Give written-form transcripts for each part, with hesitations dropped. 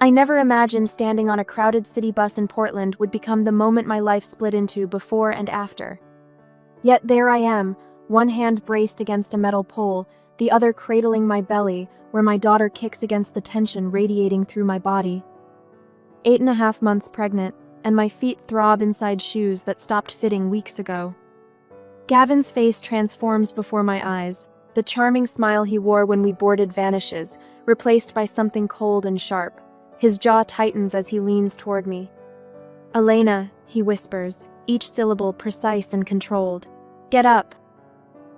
I never imagined standing on a crowded city bus in Portland would become the moment my life split into before and after. Yet there I am, one hand braced against a metal pole, the other cradling my belly, where my daughter kicks against the tension radiating through my body. 8.5 months pregnant, and my feet throb inside shoes that stopped fitting weeks ago. Gavin's face transforms before my eyes. The charming smile he wore when we boarded vanishes, replaced by something cold and sharp. His jaw tightens as he leans toward me. "Elena," he whispers, each syllable precise and controlled. "Get up."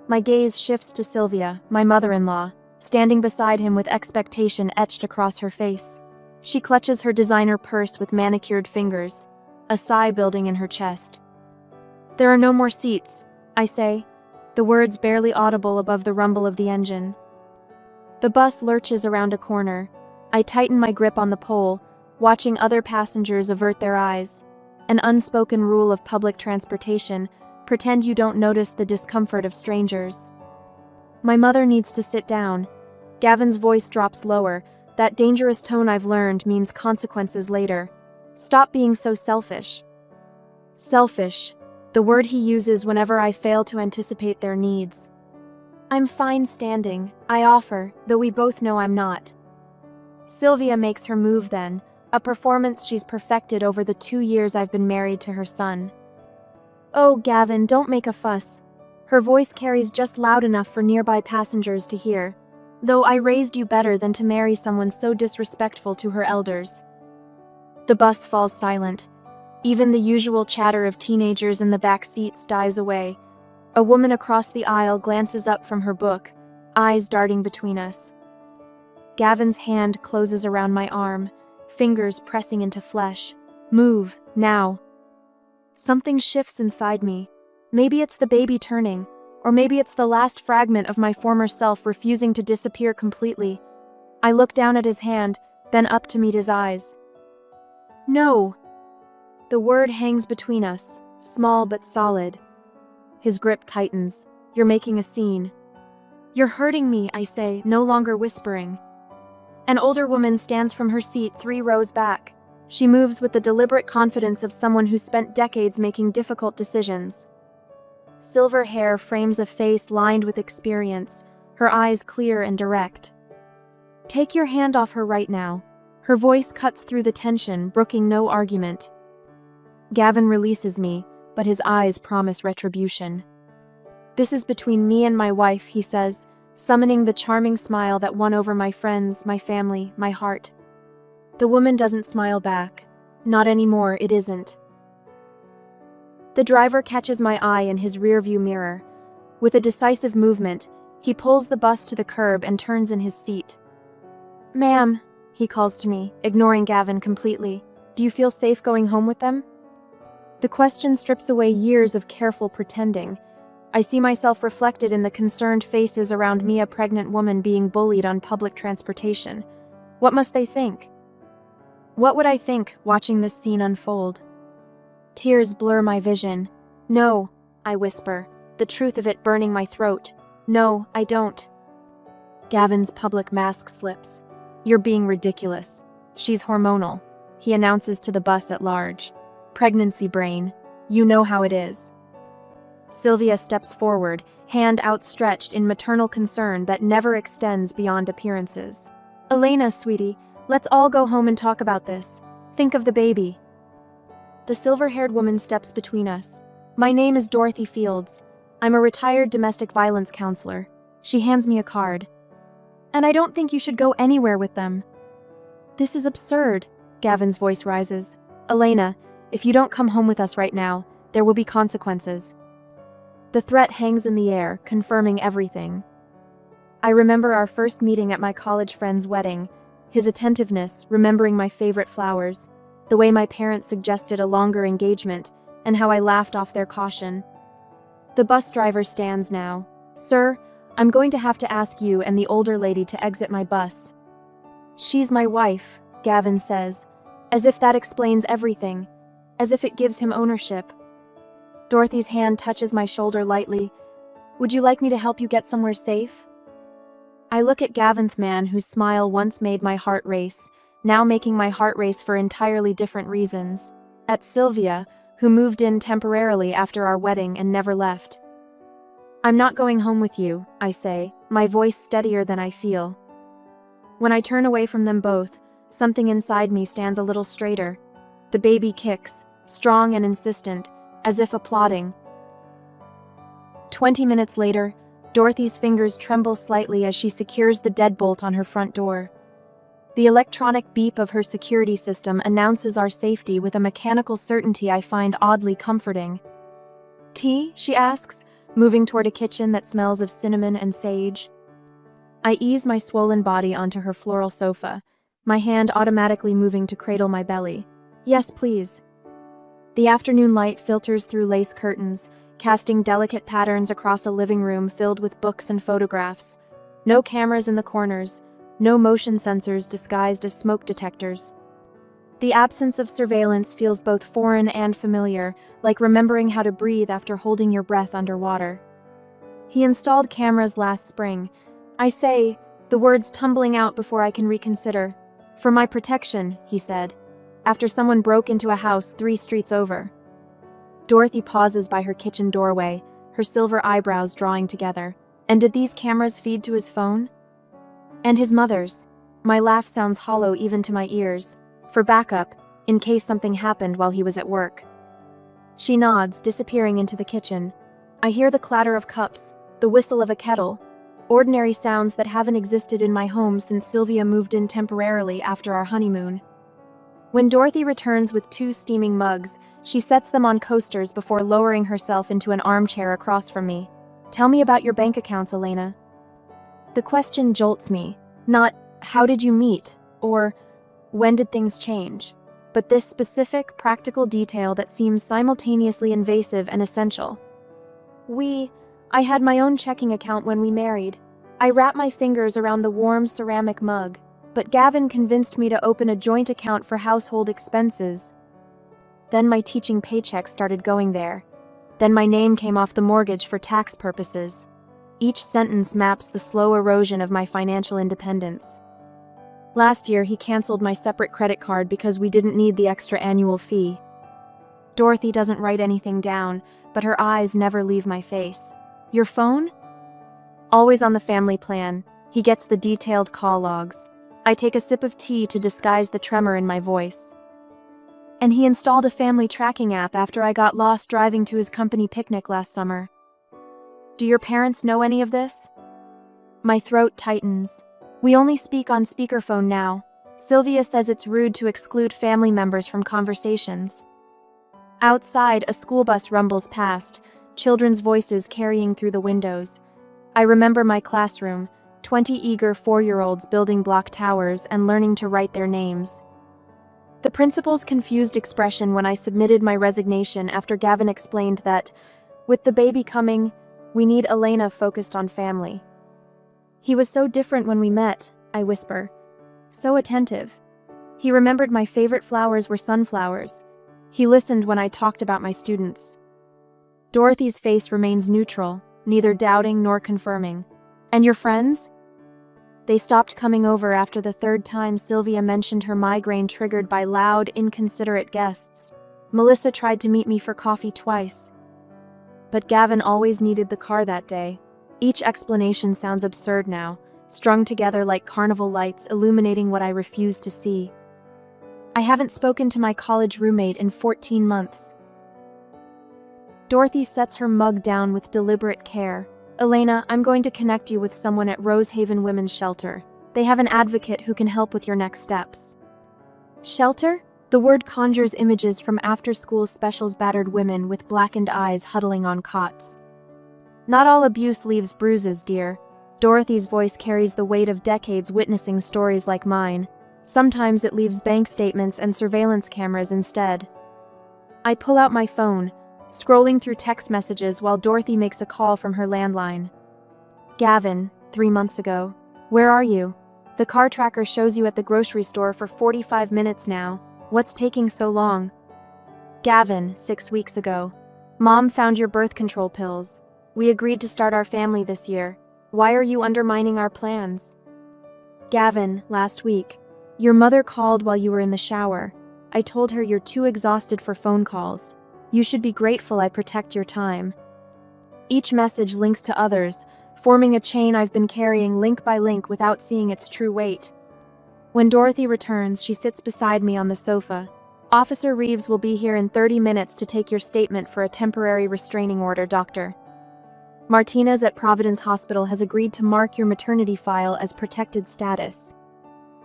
My gaze shifts to Sylvia, my mother-in-law, standing beside him with expectation etched across her face. She clutches her designer purse with manicured fingers, a sigh building in her chest. "There are no more seats," I say, the words barely audible above the rumble of the engine. The bus lurches around a corner. I tighten my grip on the pole, watching other passengers avert their eyes. An unspoken rule of public transportation: pretend you don't notice the discomfort of strangers. My mother needs to sit down. Gavin's voice drops lower. That dangerous tone I've learned means consequences later. Stop being so selfish. Selfish, the word he uses whenever I fail to anticipate their needs. I'm fine standing, I offer, though we both know I'm not. Sylvia makes her move then, a performance she's perfected over the 2 years I've been married to her son. "Oh, Gavin, don't make a fuss." Her voice carries just loud enough for nearby passengers to hear. "Though I raised you better than to marry someone so disrespectful to her elders." The bus falls silent. Even the usual chatter of teenagers in the back seats dies away. A woman across the aisle glances up from her book, eyes darting between us. Gavin's hand closes around my arm, fingers pressing into flesh. "Move, now." Something shifts inside me. Maybe it's the baby turning, or maybe it's the last fragment of my former self refusing to disappear completely. I look down at his hand, then up to meet his eyes. "No." The word hangs between us, small but solid. His grip tightens. "You're making a scene." "You're hurting me," I say, no longer whispering. An older woman stands from her seat 3 rows back. She moves with the deliberate confidence of someone who spent decades making difficult decisions. Silver hair frames a face lined with experience, her eyes clear and direct. "Take your hand off her right now." Her voice cuts through the tension, brooking no argument. Gavin releases me, but his eyes promise retribution. "This is between me and my wife," he says, summoning the charming smile that won over my friends, my family, my heart. The woman doesn't smile back. Not anymore, it isn't. The driver catches my eye in his rearview mirror. With a decisive movement, he pulls the bus to the curb and turns in his seat. "Ma'am," he calls to me, ignoring Gavin completely. "Do you feel safe going home with them?" The question strips away years of careful pretending. I see myself reflected in the concerned faces around me, a pregnant woman being bullied on public transportation. What must they think? What would I think watching this scene unfold? Tears blur my vision. "No," I whisper, the truth of it burning my throat. "No, I don't." Gavin's public mask slips. "You're being ridiculous. She's hormonal," he announces to the bus at large. "Pregnancy brain. You know how it is." Sylvia steps forward, hand outstretched in maternal concern that never extends beyond appearances. "Elena, sweetie, let's all go home and talk about this. Think of the baby." The silver-haired woman steps between us. "My name is Dorothy Fields. I'm a retired domestic violence counselor." She hands me a card. "And I don't think you should go anywhere with them." "This is absurd." Gavin's voice rises. "Elena, if you don't come home with us right now, there will be consequences." The threat hangs in the air, confirming everything. I remember our first meeting at my college friend's wedding, his attentiveness, remembering my favorite flowers, the way my parents suggested a longer engagement, and how I laughed off their caution. The bus driver stands now. "Sir, I'm going to have to ask you and the older lady to exit my bus." "She's my wife," Gavin says, as if that explains everything, as if it gives him ownership. Dorothy's hand touches my shoulder lightly. "Would you like me to help you get somewhere safe?" I look at Gavin's man, whose smile once made my heart race, now making my heart race for entirely different reasons. At Sylvia, who moved in temporarily after our wedding and never left. "I'm not going home with you," I say, my voice steadier than I feel. When I turn away from them both, something inside me stands a little straighter. The baby kicks, strong and insistent, as if applauding. 20 minutes later, Dorothy's fingers tremble slightly as she secures the deadbolt on her front door. The electronic beep of her security system announces our safety with a mechanical certainty I find oddly comforting. "Tea?" she asks, moving toward a kitchen that smells of cinnamon and sage. I ease my swollen body onto her floral sofa, my hand automatically moving to cradle my belly. "Yes, please." The afternoon light filters through lace curtains, casting delicate patterns across a living room filled with books and photographs. No cameras in the corners, no motion sensors disguised as smoke detectors. The absence of surveillance feels both foreign and familiar, like remembering how to breathe after holding your breath underwater. "He installed cameras last spring," I say, the words tumbling out before I can reconsider. "For my protection," he said, "after someone broke into a house 3 streets over." Dorothy pauses by her kitchen doorway, her silver eyebrows drawing together. "And did these cameras feed to his phone?" "And his mother's." My laugh sounds hollow even to my ears. "For backup, in case something happened while he was at work." She nods, disappearing into the kitchen. I hear the clatter of cups, the whistle of a kettle, ordinary sounds that haven't existed in my home since Sylvia moved in temporarily after our honeymoon. When Dorothy returns with 2 steaming mugs, she sets them on coasters before lowering herself into an armchair across from me. "Tell me about your bank accounts, Elena." The question jolts me. Not, "How did you meet?" or "When did things change?" but this specific, practical detail that seems simultaneously invasive and essential. I had my own checking account when we married. I wrap my fingers around the warm ceramic mug, but Gavin convinced me to open a joint account for household expenses. Then my teaching paycheck started going there. Then my name came off the mortgage for tax purposes. Each sentence maps the slow erosion of my financial independence. Last year, he canceled my separate credit card because we didn't need the extra annual fee. Dorothy doesn't write anything down, but her eyes never leave my face. "Your phone?" Always on the family plan. He gets the detailed call logs. I take a sip of tea to disguise the tremor in my voice. "And he installed a family tracking app after I got lost driving to his company picnic last summer." "Do your parents know any of this?" My throat tightens. We only speak on speakerphone now. Sylvia says it's rude to exclude family members from conversations. Outside, a school bus rumbles past, children's voices carrying through the windows. I remember my classroom, 20 eager 4-year-olds building block towers and learning to write their names. The principal's confused expression when I submitted my resignation after Gavin explained that, with the baby coming, we need Elena focused on family. "He was so different when we met," I whisper. "So attentive. He remembered my favorite flowers were sunflowers. He listened when I talked about my students." Dorothy's face remains neutral, neither doubting nor confirming. "And your friends?" "They stopped coming over after the 3rd time Sylvia mentioned her migraine triggered by loud, inconsiderate guests. Melissa tried to meet me for coffee twice. But Gavin always needed the car that day." Each explanation sounds absurd now, strung together like carnival lights illuminating what I refuse to see. "I haven't spoken to my college roommate in 14 months." Dorothy sets her mug down with deliberate care. "Elena, I'm going to connect you with someone at Rosehaven Women's Shelter. They have an advocate who can help with your next steps." Shelter? The word conjures images from after-school specials, battered women with blackened eyes huddling on cots. "Not all abuse leaves bruises, dear." Dorothy's voice carries the weight of decades witnessing stories like mine. "Sometimes it leaves bank statements and surveillance cameras instead." I pull out my phone, scrolling through text messages while Dorothy makes a call from her landline. "Gavin, 3 months ago. Where are you? The car tracker shows you at the grocery store for 45 minutes now. What's taking so long?" "Gavin, 6 weeks ago. Mom found your birth control pills. We agreed to start our family this year. Why are you undermining our plans?" "Gavin, last week. Your mother called while you were in the shower. I told her you're too exhausted for phone calls. You should be grateful I protect your time. Each message links to others, forming a chain I've been carrying link by link without seeing its true weight. When Dorothy returns, she sits beside me on the sofa. Officer Reeves will be here in 30 minutes to take your statement for a temporary restraining order, Doctor. Martinez at Providence Hospital has agreed to mark your maternity file as protected status.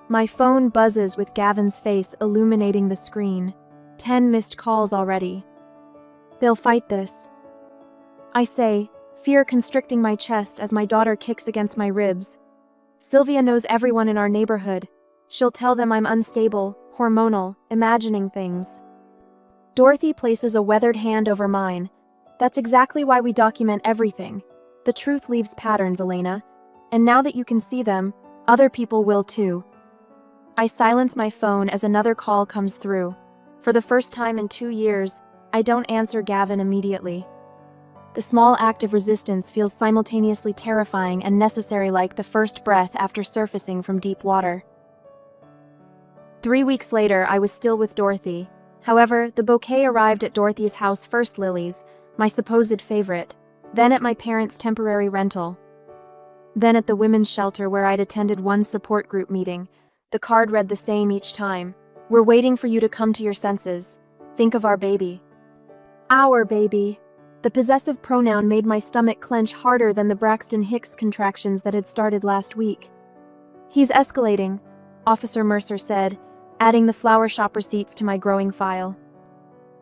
My phone buzzes with Gavin's face illuminating the screen. 10 missed calls already. They'll fight this. I say, fear constricting my chest as my daughter kicks against my ribs. Sylvia knows everyone in our neighborhood. She'll tell them I'm unstable, hormonal, imagining things. Dorothy places a weathered hand over mine. That's exactly why we document everything. The truth leaves patterns, Elena. And now that you can see them, other people will too. I silence my phone as another call comes through. For the first time in 2 years, I don't answer Gavin immediately. The small act of resistance feels simultaneously terrifying and necessary, like the first breath after surfacing from deep water. 3 weeks later, I was still with Dorothy. However, the bouquet arrived at Dorothy's house first, Lily's, my supposed favorite, then at my parents' temporary rental, then at the women's shelter where I'd attended one support group meeting. The card read the same each time. We're waiting for you to come to your senses. Think of our baby. Our baby. The possessive pronoun made my stomach clench harder than the Braxton Hicks contractions that had started last week. He's escalating, Officer Mercer said, adding the flower shop receipts to my growing file.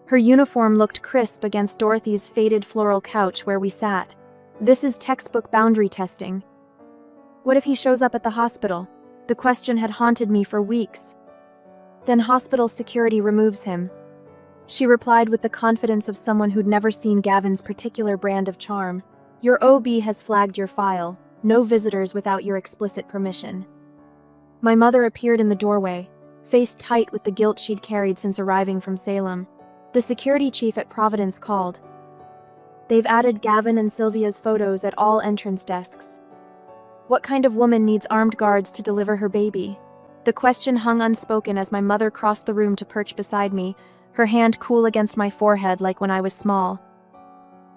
Her uniform looked crisp against Dorothy's faded floral couch where we sat. This is textbook boundary testing. What if he shows up at the hospital? The question had haunted me for weeks. Then hospital security removes him. She replied with the confidence of someone who'd never seen Gavin's particular brand of charm. Your OB has flagged your file. No visitors without your explicit permission. My mother appeared in the doorway, face tight with the guilt she'd carried since arriving from Salem. The security chief at Providence called. They've added Gavin and Sylvia's photos at all entrance desks. What kind of woman needs armed guards to deliver her baby? The question hung unspoken as my mother crossed the room to perch beside me, her hand cool against my forehead like when I was small.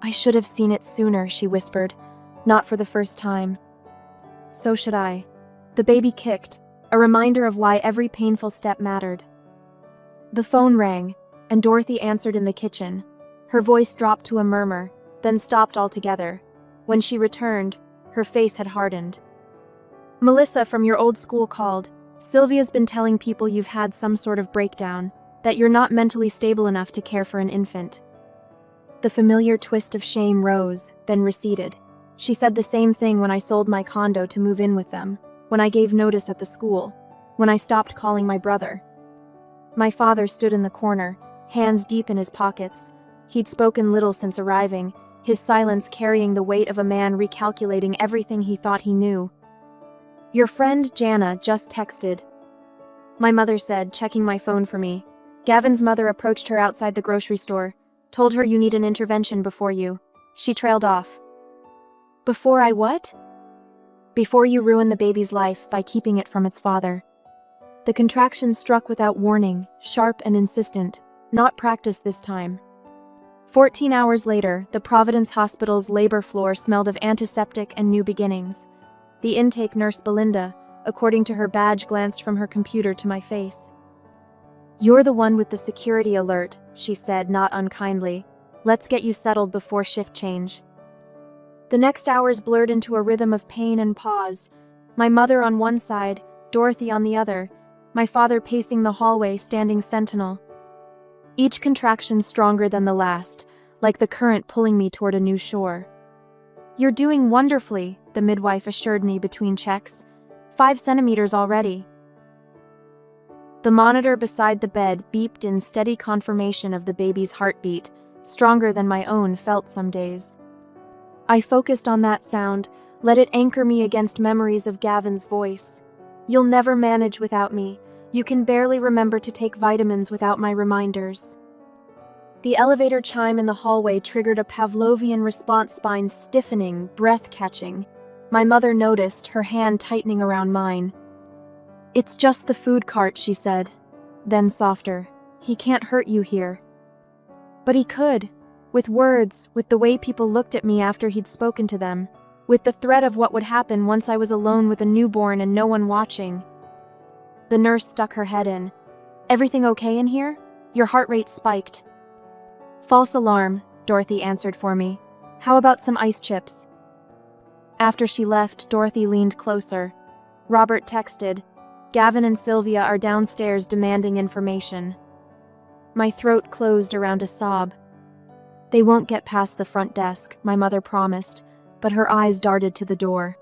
I should have seen it sooner, she whispered, not for the first time. So should I. The baby kicked, a reminder of why every painful step mattered. The phone rang, and Dorothy answered in the kitchen. Her voice dropped to a murmur, then stopped altogether. When she returned, her face had hardened. Melissa from your old school called. Sylvia's been telling people you've had some sort of breakdown, that you're not mentally stable enough to care for an infant. The familiar twist of shame rose, then receded. She said the same thing when I sold my condo to move in with them, when I gave notice at the school, when I stopped calling my brother. My father stood in the corner, hands deep in his pockets. He'd spoken little since arriving, his silence carrying the weight of a man recalculating everything he thought he knew. Your friend Jana just texted, my mother said, checking my phone for me. Gavin's mother approached her outside the grocery store, told her you need an intervention before you. She trailed off. Before I what? Before you ruin the baby's life by keeping it from its father. The contraction struck without warning, sharp and insistent, not practiced this time. 14 hours later, the Providence Hospital's labor floor smelled of antiseptic and new beginnings. The intake nurse Belinda, according to her badge, glanced from her computer to my face. You're the one with the security alert, she said, not unkindly. Let's get you settled before shift change. The next hours blurred into a rhythm of pain and pause. My mother on one side, Dorothy on the other, my father pacing the hallway, standing sentinel. Each contraction stronger than the last, like the current pulling me toward a new shore. You're doing wonderfully, the midwife assured me between checks. 5 centimeters already. The monitor beside the bed beeped in steady confirmation of the baby's heartbeat, stronger than my own felt some days. I focused on that sound, let it anchor me against memories of Gavin's voice. You'll never manage without me. You can barely remember to take vitamins without my reminders. The elevator chime in the hallway triggered a Pavlovian response, spine stiffening, breath catching. My mother noticed, her hand tightening around mine. "It's just the food cart," she said. Then softer, "He can't hurt you here." But he could. With words, with the way people looked at me after he'd spoken to them, with the threat of what would happen once I was alone with a newborn and no one watching. The nurse stuck her head in. "Everything okay in here? Your heart rate spiked." "False alarm," Dorothy answered for me. "How about some ice chips?" After she left, Dorothy leaned closer. Robert texted, "Gavin and Sylvia are downstairs demanding information." My throat closed around a sob. "They won't get past the front desk," my mother promised, but her eyes darted to the door.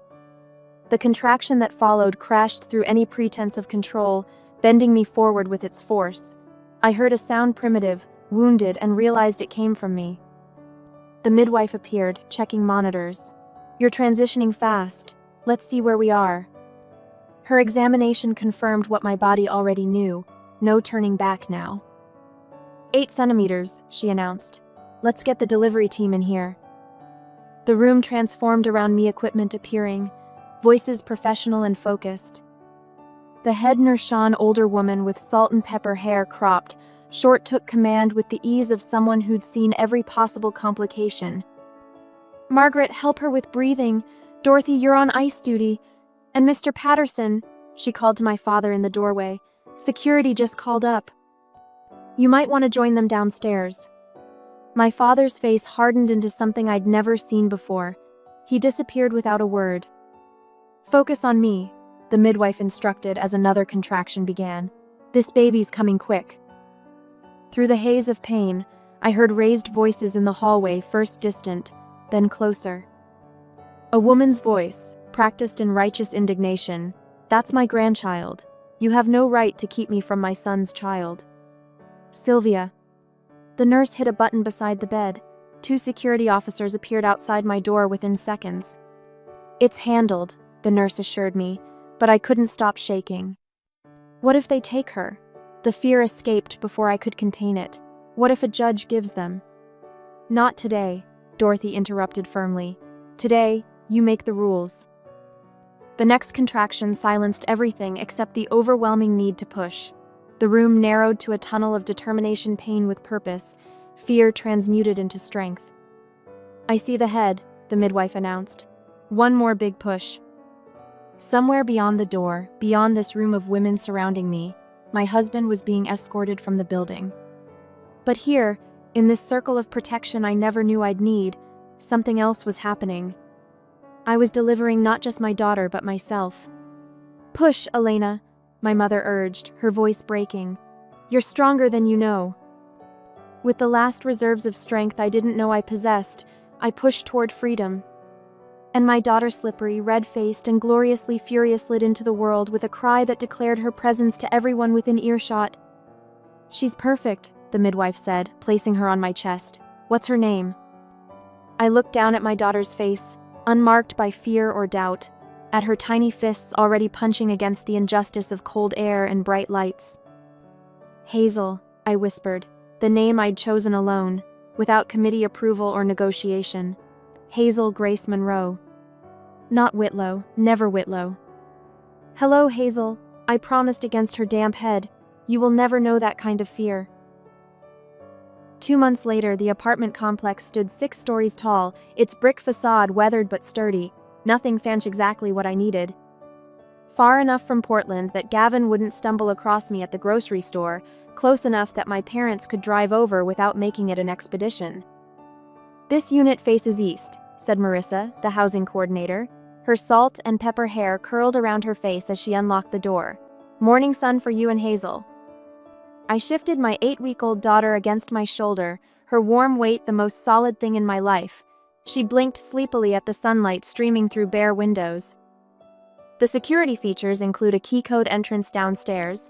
The contraction that followed crashed through any pretense of control, bending me forward with its force. I heard a sound primitive, wounded, and realized it came from me. The midwife appeared, checking monitors. "You're transitioning fast. Let's see where we are." Her examination confirmed what my body already knew. No turning back now. 8 centimeters, she announced. "Let's get the delivery team in here." The room transformed around me, equipment appearing, voices professional and focused. The head nurse, Sean, older woman with salt and pepper hair cropped, short, took command with the ease of someone who'd seen every possible complication. "Margaret, help her with breathing. Dorothy, you're on ice duty. And Mr. Patterson," she called to my father in the doorway, "security just called up. You might want to join them downstairs." My father's face hardened into something I'd never seen before. He disappeared without a word. "Focus on me," the midwife instructed as another contraction began. "This baby's coming quick." Through the haze of pain, I heard raised voices in the hallway, first distant, then closer. A woman's voice, practiced in righteous indignation. "That's my grandchild. You have no right to keep me from my son's child." "Sylvia." The nurse hit a button beside the bed. 2 security officers appeared outside my door within seconds. "It's handled," the nurse assured me, but I couldn't stop shaking. What if they take her? The fear escaped before I could contain it. What if a judge gives them? "Not today," Dorothy interrupted firmly. "Today, you make the rules." The next contraction silenced everything except the overwhelming need to push. The room narrowed to a tunnel of determination, pain with purpose, fear transmuted into strength. "I see the head," the midwife announced. "One more big push." Somewhere beyond the door, beyond this room of women surrounding me, my husband was being escorted from the building. But here, in this circle of protection I never knew I'd need, something else was happening. I was delivering not just my daughter but myself. "Push, Elena," my mother urged, her voice breaking. "You're stronger than you know." With the last reserves of strength I didn't know I possessed, I pushed toward freedom. And my daughter, slippery, red-faced, and gloriously furious, slid into the world with a cry that declared her presence to everyone within earshot. "She's perfect," the midwife said, placing her on my chest. "What's her name?" I looked down at my daughter's face, unmarked by fear or doubt, at her tiny fists already punching against the injustice of cold air and bright lights. "Hazel," I whispered, the name I'd chosen alone, without committee approval or negotiation. "Hazel Grace Monroe. Not Whitlow, never Whitlow." "Hello, Hazel," I promised against her damp head. "You will never know that kind of fear." 2 months later, the apartment complex stood 6 stories tall, its brick facade weathered but sturdy. Nothing fancy, exactly what I needed. Far enough from Portland that Gavin wouldn't stumble across me at the grocery store, close enough that my parents could drive over without making it an expedition. "This unit faces east," said Marissa, the housing coordinator. Her salt and pepper hair curled around her face as she unlocked the door. "Morning sun for you and Hazel." I shifted my 8-week-old daughter against my shoulder, her warm weight the most solid thing in my life. She blinked sleepily at the sunlight streaming through bare windows. "The security features include a key code entrance downstairs,"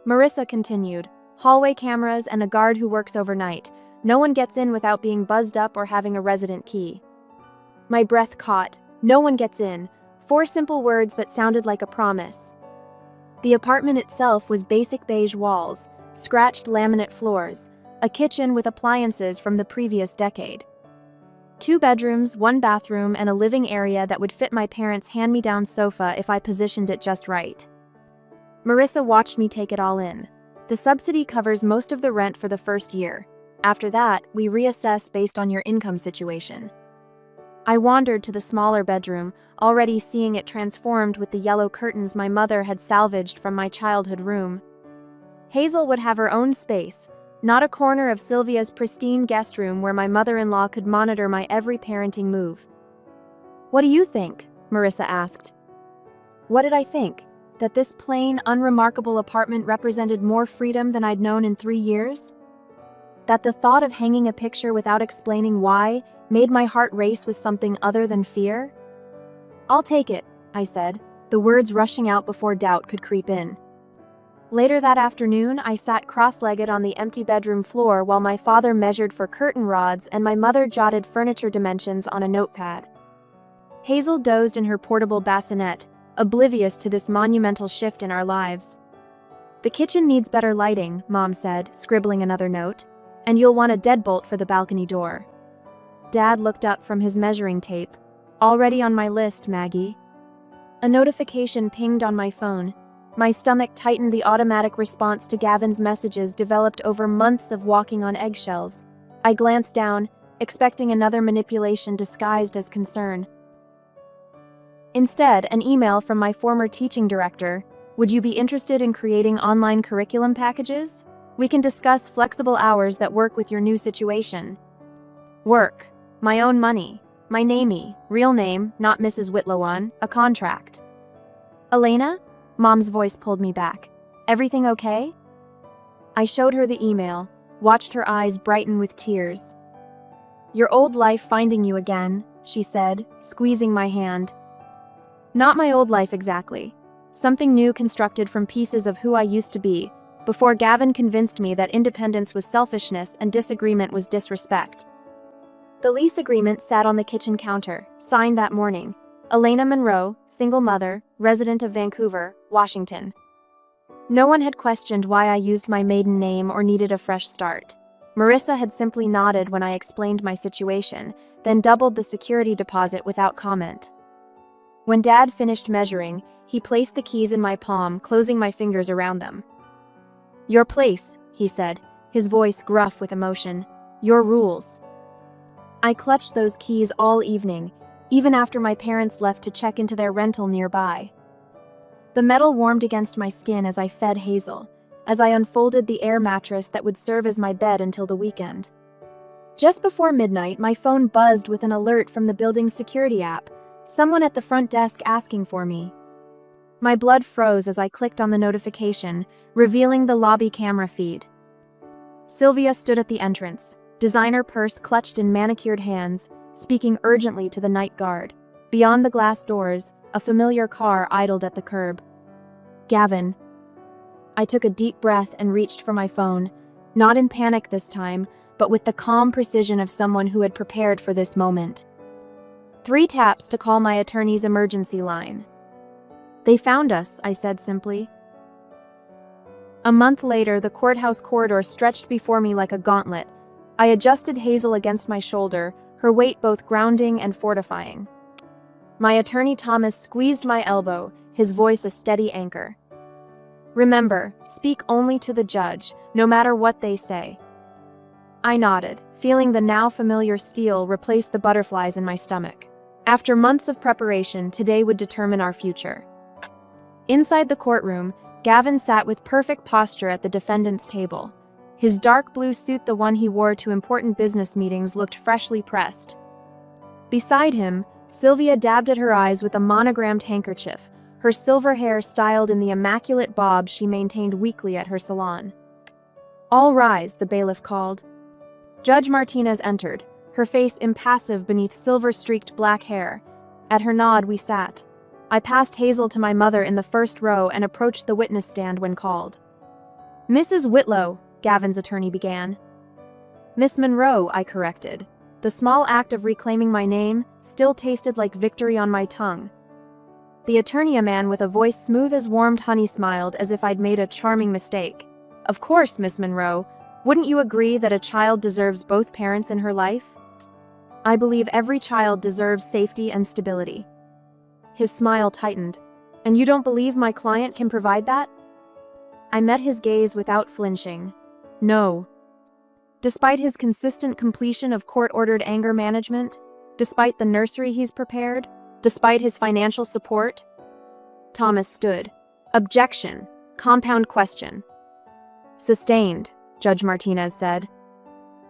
Marissa continued. "Hallway cameras and a guard who works overnight. No one gets in without being buzzed up or having a resident key." My breath caught. No one gets in. 4 simple words that sounded like a promise. The apartment itself was basic beige walls, scratched laminate floors, a kitchen with appliances from the previous decade. 2 bedrooms, 1 bathroom, and a living area that would fit my parents' hand-me-down sofa if I positioned it just right. Marissa watched me take it all in. The subsidy covers most of the rent for the first year. After that, we reassess based on your income situation. I wandered to the smaller bedroom, already seeing it transformed with the yellow curtains my mother had salvaged from my childhood room. Hazel would have her own space, not a corner of Sylvia's pristine guest room where my mother-in-law could monitor my every parenting move. "What do you think?" Marissa asked. What did I think? That this plain, unremarkable apartment represented more freedom than I'd known in 3 years? That the thought of hanging a picture without explaining why made my heart race with something other than fear? "I'll take it," I said, the words rushing out before doubt could creep in. Later that afternoon, I sat cross-legged on the empty bedroom floor while my father measured for curtain rods and my mother jotted furniture dimensions on a notepad. Hazel dozed in her portable bassinet, oblivious to this monumental shift in our lives. "The kitchen needs better lighting," Mom said, scribbling another note, "and you'll want a deadbolt for the balcony door." Dad looked up from his measuring tape. "Already on my list, Maggie." A notification pinged on my phone. My stomach tightened. The automatic response to Gavin's messages developed over months of walking on eggshells. I glanced down, expecting another manipulation disguised as concern. Instead, an email from my former teaching director. "Would you be interested in creating online curriculum packages? We can discuss flexible hours that work with your new situation." Work. My own money. My namey, real name, not Mrs. Whitlow on, a contract. "Elena?" Mom's voice pulled me back. "Everything okay?" I showed her the email, watched her eyes brighten with tears. "Your old life finding you again," she said, squeezing my hand. Not my old life exactly. Something new constructed from pieces of who I used to be, before Gavin convinced me that independence was selfishness and disagreement was disrespect. The lease agreement sat on the kitchen counter, signed that morning. Elena Monroe, single mother, resident of Vancouver, Washington. No one had questioned why I used my maiden name or needed a fresh start. Marissa had simply nodded when I explained my situation, then doubled the security deposit without comment. When Dad finished measuring, he placed the keys in my palm, closing my fingers around them. "Your place," he said, his voice gruff with emotion. "Your rules." I clutched those keys all evening, even after my parents left to check into their rental nearby. The metal warmed against my skin as I fed Hazel, as I unfolded the air mattress that would serve as my bed until the weekend. Just before midnight, my phone buzzed with an alert from the building's security app, someone at the front desk asking for me. My blood froze as I clicked on the notification, revealing the lobby camera feed. Sylvia stood at the entrance, designer purse clutched in manicured hands, speaking urgently to the night guard. Beyond the glass doors, a familiar car idled at the curb. "Gavin." I took a deep breath and reached for my phone, not in panic this time, but with the calm precision of someone who had prepared for this moment. 3 taps to call my attorney's emergency line. "They found us," I said simply. A month later, the courthouse corridor stretched before me like a gauntlet. I adjusted Hazel against my shoulder, her weight both grounding and fortifying. My attorney Thomas squeezed my elbow, his voice a steady anchor. "Remember, speak only to the judge, no matter what they say." I nodded, feeling the now familiar steel replace the butterflies in my stomach. After months of preparation, today would determine our future. Inside the courtroom, Gavin sat with perfect posture at the defendant's table. His dark blue suit, the one he wore to important business meetings, looked freshly pressed. Beside him, Sylvia dabbed at her eyes with a monogrammed handkerchief, her silver hair styled in the immaculate bob she maintained weekly at her salon. "All rise," the bailiff called. Judge Martinez entered, her face impassive beneath silver-streaked black hair. At her nod, we sat. I passed Hazel to my mother in the first row and approached the witness stand when called. "Mrs. Whitlow," Gavin's attorney began. "Miss Monroe," I corrected. The small act of reclaiming my name still tasted like victory on my tongue. The attorney, a man with a voice smooth as warmed honey, smiled as if I'd made a charming mistake. "Of course, Miss Monroe. Wouldn't you agree that a child deserves both parents in her life?" "I believe every child deserves safety and stability." His smile tightened. "And you don't believe my client can provide that?" I met his gaze without flinching. No. Despite his consistent completion of court-ordered anger management, despite the nursery he's prepared, despite his financial support, Thomas stood. Objection. Compound question. Sustained, Judge Martinez said.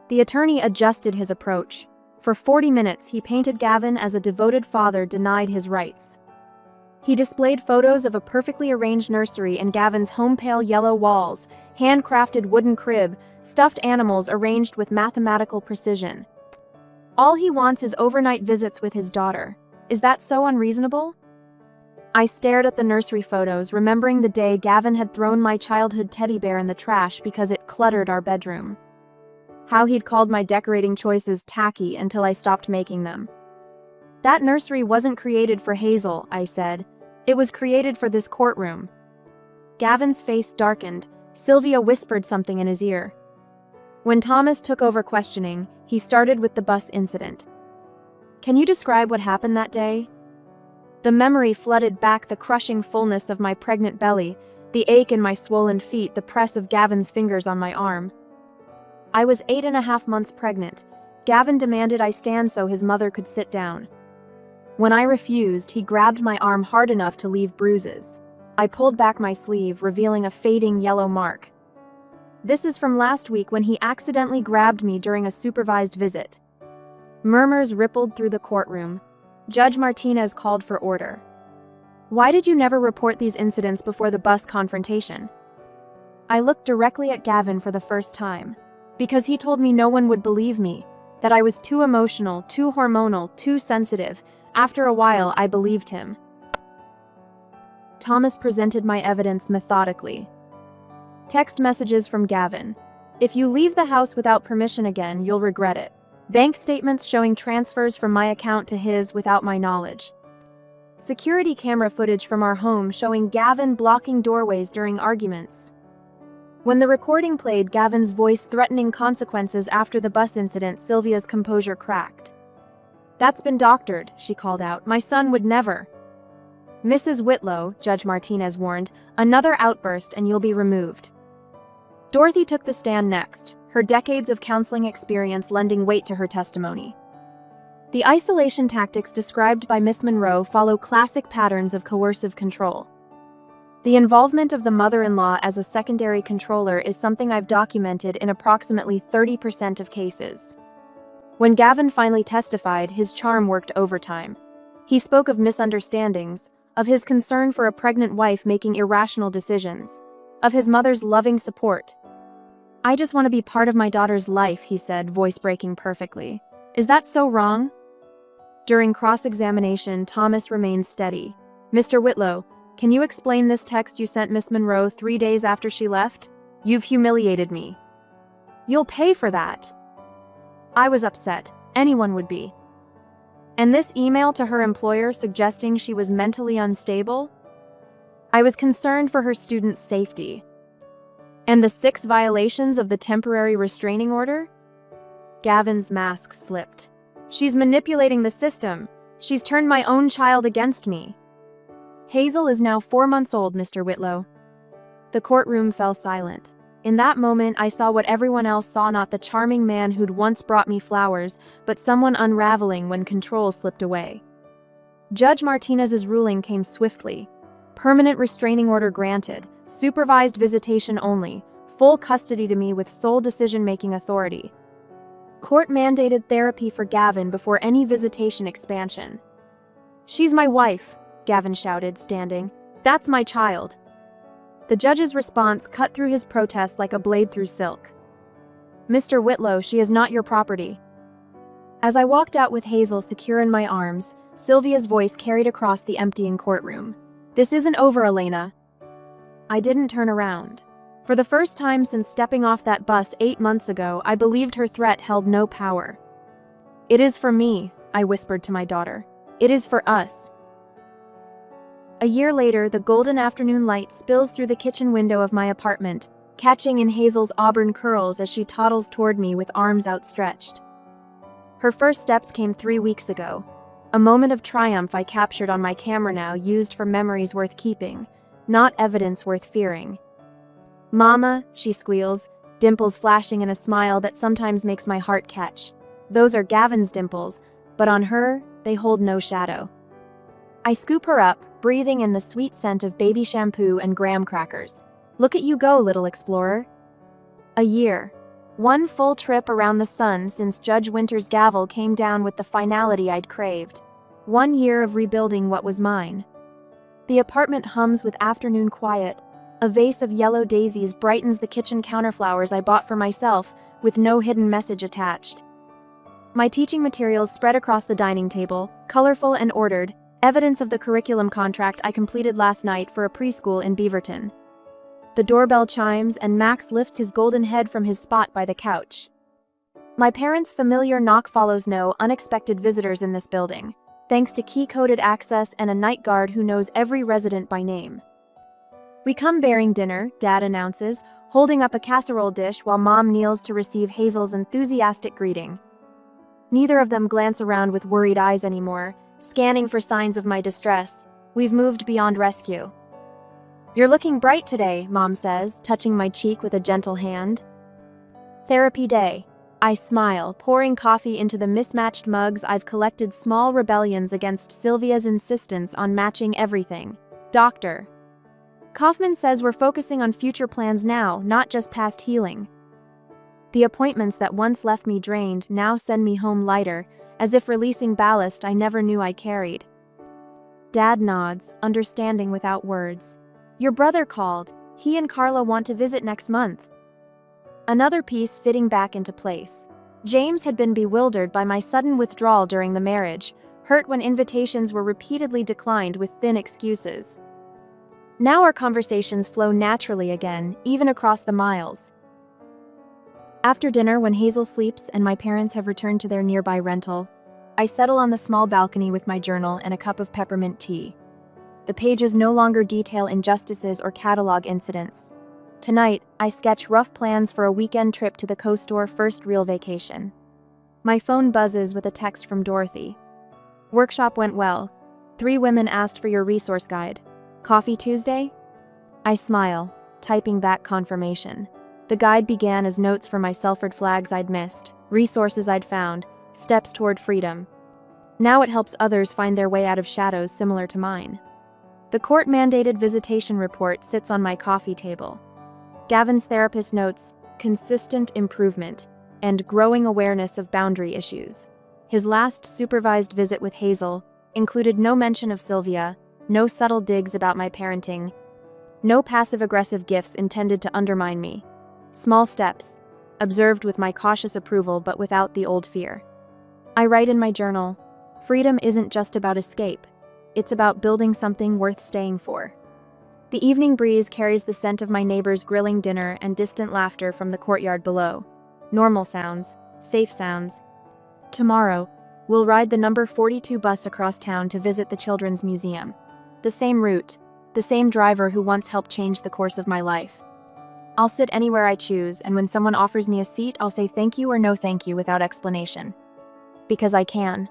The attorney adjusted his approach. For 40 minutes, he painted Gavin as a devoted father denied his rights. He displayed photos of a perfectly arranged nursery in Gavin's home, pale yellow walls, handcrafted wooden crib, stuffed animals arranged with mathematical precision. All he wants is overnight visits with his daughter. Is that so unreasonable? I stared at the nursery photos, remembering the day Gavin had thrown my childhood teddy bear in the trash because it cluttered our bedroom. How he'd called my decorating choices tacky until I stopped making them. That nursery wasn't created for Hazel, I said. It was created for this courtroom. Gavin's face darkened. Sylvia whispered something in his ear. When Thomas took over questioning, he started with the bus incident. Can you describe what happened that day? The memory flooded back, the crushing fullness of my pregnant belly, the ache in my swollen feet, the press of Gavin's fingers on my arm. I was 8.5 months pregnant. Gavin demanded I stand so his mother could sit down. When I refused, he grabbed my arm hard enough to leave bruises. I pulled back my sleeve, revealing a fading yellow mark. This is from last week when he accidentally grabbed me during a supervised visit. Murmurs rippled through the courtroom. Judge Martinez called for order. Why did you never report these incidents before the bus confrontation? I looked directly at Gavin for the first time. Because he told me no one would believe me, that I was too emotional, too hormonal, too sensitive. After a while, I believed him. Thomas presented my evidence methodically. Text messages from Gavin. If you leave the house without permission again, you'll regret it. Bank statements showing transfers from my account to his without my knowledge. Security camera footage from our home showing Gavin blocking doorways during arguments. When the recording played, Gavin's voice threatening consequences after the bus incident, Sylvia's composure cracked. That's been doctored, she called out. My son would never. Mrs. Whitlow, Judge Martinez warned, another outburst and you'll be removed. Dorothy took the stand next, her decades of counseling experience lending weight to her testimony. The isolation tactics described by Miss Monroe follow classic patterns of coercive control. The involvement of the mother-in-law as a secondary controller is something I've documented in approximately 30% of cases. When Gavin finally testified, his charm worked overtime. He spoke of misunderstandings, of his concern for a pregnant wife making irrational decisions, of his mother's loving support. I just want to be part of my daughter's life, he said, voice breaking perfectly. Is that so wrong? During cross-examination, Thomas remained steady. Mr. Whitlow, can you explain this text you sent Miss Monroe 3 days after she left? You've humiliated me. You'll pay for that. I was upset. Anyone would be. And this email to her employer suggesting she was mentally unstable? I was concerned for her students' safety. And the 6 violations of the temporary restraining order? Gavin's mask slipped. She's manipulating the system. She's turned my own child against me. Hazel is now 4 months old, Mr. Whitlow. The courtroom fell silent. In that moment, I saw what everyone else saw, not the charming man who'd once brought me flowers, but someone unraveling when control slipped away. Judge Martinez's ruling came swiftly. Permanent restraining order granted, supervised visitation only, full custody to me with sole decision-making authority. Court-mandated therapy for Gavin before any visitation expansion. She's my wife, Gavin shouted, standing. That's my child. The judge's response cut through his protest like a blade through silk. Mr. Whitlow, she is not your property. As I walked out with Hazel secure in my arms, Sylvia's voice carried across the emptying courtroom. This isn't over, Elena. I didn't turn around. For the first time since stepping off that bus 8 months ago, I believed her threat held no power. It is for me, I whispered to my daughter. It is for us. A year later, the golden afternoon light spills through the kitchen window of my apartment, catching in Hazel's auburn curls as she toddles toward me with arms outstretched. Her first steps came 3 weeks ago, a moment of triumph I captured on my camera now, used for memories worth keeping, not evidence worth fearing. "Mama," she squeals, dimples flashing in a smile that sometimes makes my heart catch. Those are Gavin's dimples, but on her, they hold no shadow. I scoop her up, breathing in the sweet scent of baby shampoo and graham crackers. "Look at you go, little explorer." A year. One full trip around the sun since Judge Winter's gavel came down with the finality I'd craved. 1 year of rebuilding what was mine. The apartment hums with afternoon quiet. A vase of yellow daisies brightens the kitchen counterflowers I bought for myself, with no hidden message attached. My teaching materials spread across the dining table, colorful and ordered, evidence of the curriculum contract I completed last night for a preschool in Beaverton. The doorbell chimes and Max lifts his golden head from his spot by the couch. My parents' familiar knock follows no unexpected visitors in this building, thanks to key-coded access and a night guard who knows every resident by name. "We come bearing dinner," Dad announces, holding up a casserole dish while Mom kneels to receive Hazel's enthusiastic greeting. Neither of them glance around with worried eyes anymore, scanning for signs of my distress. We've moved beyond rescue. "You're looking bright today," Mom says, touching my cheek with a gentle hand. Therapy day. I smile, pouring coffee into the mismatched mugs I've collected. Small rebellions against Sylvia's insistence on matching everything. "Doctor Kaufman says we're focusing on future plans now, not just past healing." The appointments that once left me drained now send me home lighter, as if releasing ballast I never knew I carried. Dad nods, understanding without words. "Your brother called. He and Carla want to visit next month." Another piece fitting back into place. James had been bewildered by my sudden withdrawal during the marriage, hurt when invitations were repeatedly declined with thin excuses. Now our conversations flow naturally again, even across the miles. After dinner, when Hazel sleeps and my parents have returned to their nearby rental, I settle on the small balcony with my journal and a cup of peppermint tea. The pages no longer detail injustices or catalog incidents. Tonight, I sketch rough plans for a weekend trip to the CoStore first real vacation. My phone buzzes with a text from Dorothy. "Workshop went well. 3 women asked for your resource guide. Coffee Tuesday?" I smile, typing back confirmation. The guide began as notes for my Selford flags I'd missed, resources I'd found, steps toward freedom. Now it helps others find their way out of shadows similar to mine. The court-mandated visitation report sits on my coffee table. Gavin's therapist notes, "consistent improvement," and growing awareness of boundary issues. His last supervised visit with Hazel included no mention of Sylvia, no subtle digs about my parenting, no passive-aggressive gifts intended to undermine me. Small steps, observed with my cautious approval but without the old fear. I write in my journal, "Freedom isn't just about escape. It's about building something worth staying for." The evening breeze carries the scent of my neighbor's grilling dinner and distant laughter from the courtyard below. Normal sounds, safe sounds. Tomorrow, we'll ride the number 42 bus across town to visit the Children's Museum. The same route, the same driver who once helped change the course of my life. I'll sit anywhere I choose, and when someone offers me a seat, I'll say thank you or no thank you without explanation. Because I can.